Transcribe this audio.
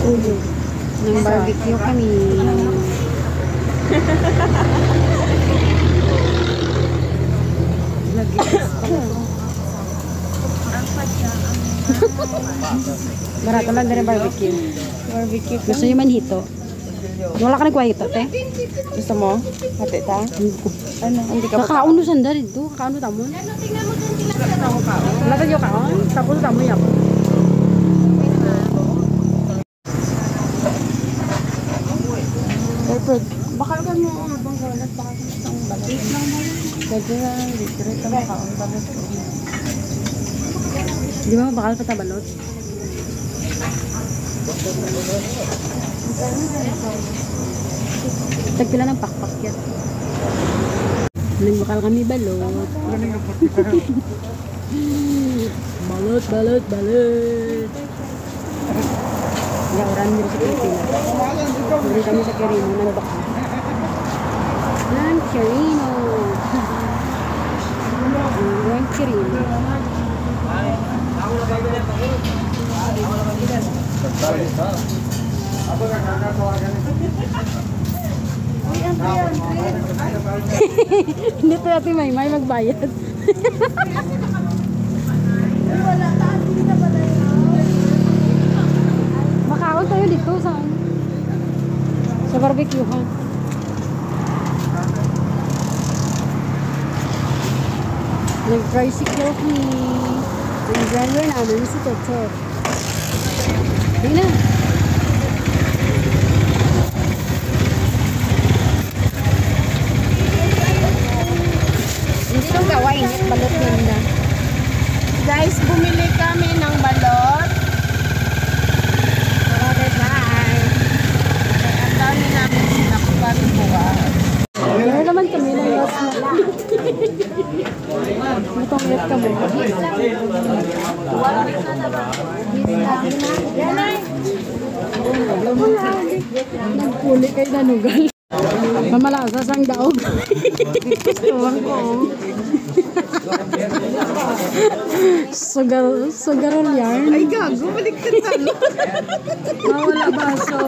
Nang barbecue kami. Barato lang din ang barbecue. Barbecue. Gusto niyo manhito? Wala ka nagkuha ito, te? Gusto mo? Hati ta? Ano? Hindi ka Kakauno sanda dito. Kakauno tamon. Wala tayo kaon. Tapos tamon yan. Perfect. Bakal ka mo habang galat. Bakal ka sa balat. Pwede na. Litre ka makaon balat. Di ba bakal pa tabalot? Tagpila ng pakpak yan. Nagbakal kami balot. Balot, balot, balot. Gauran dito sa Pilipinas. Hindi kami sa Quirino. Nagbakal. Ng Quirino. Ng Quirino. Hindi to Ate Maymay magbayad. Makaon tayo dito sa barbecue ha. Nag-tricycle kami. Ang driver namin si Toto. Hindi na. Hindi nang gawain at balot nila. Guys, bumili kami ng balot. Okay, bye. Ang dami namin sila bukas. Meron naman kami ng gas na. Itong ulit kami. Nagpuli kay Danugal. Mamalasas ang daog. Gustuhan ko. Sugarol yarn. Ay gago, baliktad talo. Mawala baso.